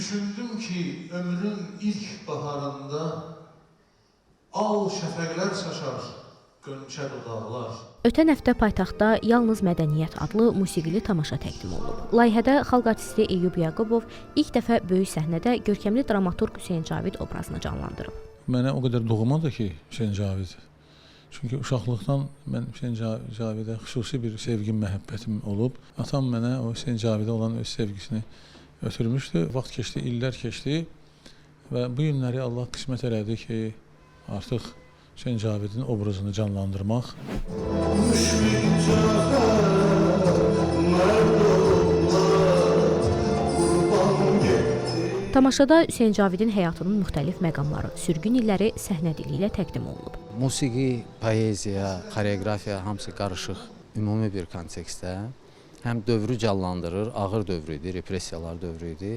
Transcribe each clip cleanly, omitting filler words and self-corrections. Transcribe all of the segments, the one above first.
Düşündüm ki ömrün ilk baharında al şəfəqlər saçar qönçə dodaqlar. Ötən həftə paytaxtda Yalnız Mədəniyyət adlı musiqili tamaşa təqdim olunub. Layihədə xalq artisti Eyyub Yaqubov ilk dəfə böyük səhnədə görkəmli dramaturq Hüseyn Cavid obrazını canlandırıb. Mənə o qədər doğmadır ki, Hüseyn Cavid. Çünki uşaqlıqdan mən Hüseyn Cavidə xüsusi bir sevgim, məhəbbətim olub. Atam mənə o Hüseyn Cavidə olan öz sevgisini ötürmüşdü. Vaxt keçdi, illər keçdi və bu günləri Allah qismət elədi ki, artıq Hüseyn Cavidin obrazını canlandırmaq. Tamaşada Hüseyn Cavidin həyatının müxtəlif məqamları, sürgün illəri səhnə dili ilə təqdim olunub. Musiqi, poeziya, xoreografiya hamısı qarışıq, ümumi bir kontekstdə həm dövrü canlandırır, ağır dövr idi, repressiyalar dövrü idi.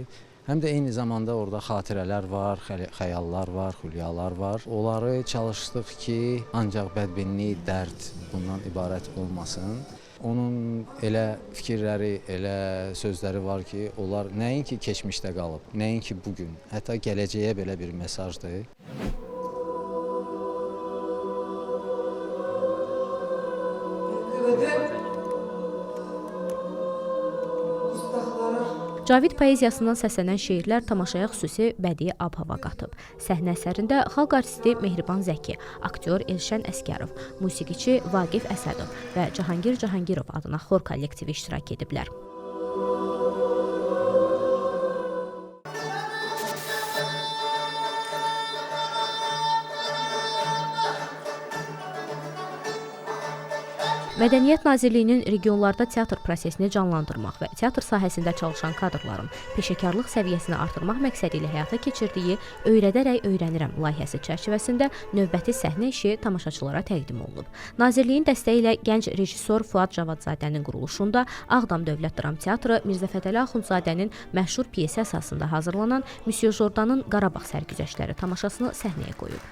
Həm də eyni zamanda orada xatirələr var, xəyallar var, xülyalar var. Onları çalışdıq ki, ancaq bədbinlik, dərd bundan ibarət olmasın. Onun elə fikirləri, elə sözləri var ki, onlar nəinki keçmişdə qalıb, nəinki bugün, hətta gələcəyə belə bir mesajdır. Cavid poeziyasından səslənən şeirlər tamaşaya xüsusi bədii ab-hava qatıb. Səhnə əsərində xalq artisti Mehriban Zəki, aktyor Elşən Əsgərov, musiqiçi Vaqif Əsədov və Cahangir Cahangirov adına xor kollektivi iştirak ediblər. Mədəniyyət Nazirliyinin regionlarda teatr prosesini canlandırmaq və teatr sahəsində çalışan kadrların peşəkarlıq səviyyəsini artırmaq məqsədi ilə həyata keçirdiyi Öyrədərək Öyrənirəm layihəsi çərçivəsində növbəti səhnə işi tamaşaçılara təqdim olunub. Nazirliyin dəstəyi ilə gənc rejissor Fuad Cavadzadənin quruluşunda Ağdam Dövlət Dram Teatrı Mirzə Fətəli Axundzadənin məşhur piyesi əsasında hazırlanan Müsyo Jordanın Qarabağ sərgüzəştləri tamaşasını səhnəyə qoyub.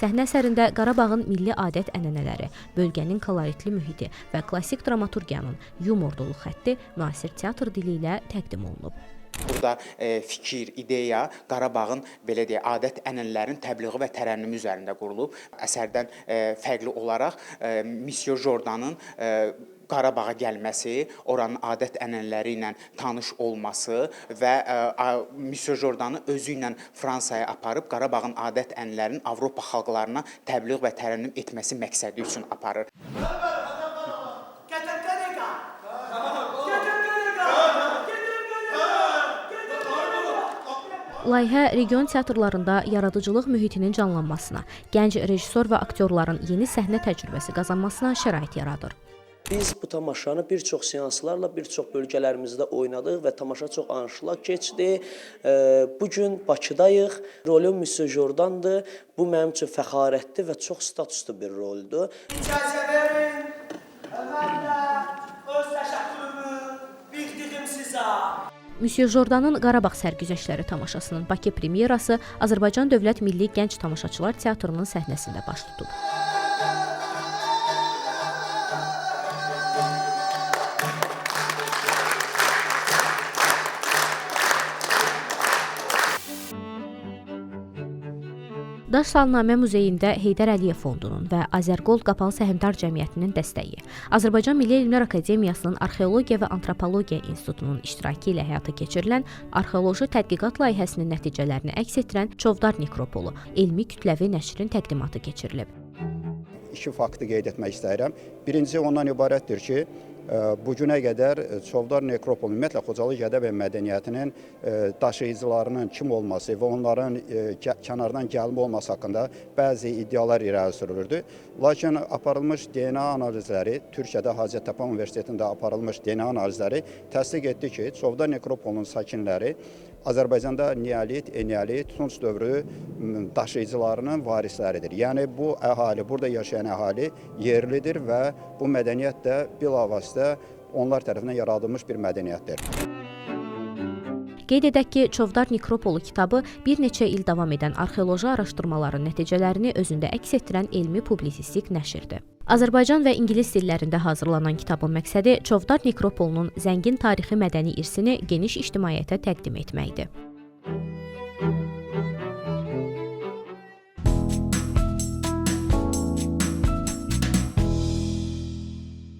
Səhnə əsərində Qarabağın milli adət-ənənələri, bölgənin koloritli mühiti və klassik dramaturgiyanın yumor dolu xətti müasir teatr dili ilə təqdim olunub. Burada fikir, ideya Qarabağın belə deyək, adət-ənənələrin təbliği və tərənnümü üzərində qurulub. Əsərdən fərqli olaraq Müsyo Jordanın Qarabağa gəlməsi, oranın adət-ənənələri ilə tanış olması və Müsyo Jordanı özü ilə Fransaya aparıb Qarabağın adət-ənənələrinin Avropa xalqlarına təbliğ və tərənnüm etməsi məqsədi üçün aparır. Layihə region teatrlarında yaradıcılıq mühitinin canlanmasına, gənc rejissor və aktyorların yeni səhnə təcrübəsi qazanmasına şərait yaradır. Biz bu tamaşanı bir çox seanslarla bir çox bölgələrimizdə oynadıq və tamaşa çox anlaşılaq keçdi. Bugün Bakıdayıq. Rolum Müsyo Jordandır. Bu mənim üçün fəxarətli və çox statuslu bir roldür. İcazə verin, mən də öz təşəkkürümü bildirim sizə. Müsyo Jordanın Qarabağ sərgüzəşləri tamaşasının Bakı premyerası Azərbaycan Dövlət Milli Gənc Tamaşaçılar Teatrının səhnəsində baş tutub. Daş Salnamə Muzeyində Heydər Əliyev Fondunun və Azərgold Qapalı Səhmdar Cəmiyyətinin dəstəyi, Azərbaycan Milli Elmlər Akademiyasının Arxeologiya və Antropologiya İnstitutunun iştirakı ilə həyata keçirilən arxeoloji tədqiqat layihəsinin nəticələrini əks etdirən Çovdar Nekropolu elmi kütləvi nəşrin təqdimatı keçirilib. İki faktı qeyd etmək istəyirəm. Birincisi ondan ibarətdir ki, bugünə qədər Çovdar Nekropolu, ümumiyyətlə Xocalı Gədəbəy mədəniyyətinin daşıyıcılarının kim olması və onların kənardan gəlmə olması haqqında bəzi iddialar irəli sürülürdü. Lakin aparılmış DNA analizləri, Türkiyədə Hacəttepe Universitetində aparılmış DNA analizləri təsdiq etdi ki, Çovdar Nekropolunun sakinləri Azərbaycanda neolit, eneolit, tunç dövrü daşıyıcılarının varisləridir. Yəni bu əhali, burada yaşayan əhali yerlidir və bu mədəniyyət də bilavasitə onlar tərəfindən yaradılmış bir mədəniyyətdir. Qeyd edək ki, Çovdar Nekropolu kitabı bir neçə il davam edən arxeoloji araşdırmaların nəticələrini özündə əks etdirən elmi publisistik nəşrdir. Azərbaycan və ingilis dillərində hazırlanan kitabın məqsədi Çovdar Nekropolunun zəngin tarixi mədəni irsini geniş ictimaiyyətə təqdim etməkdir.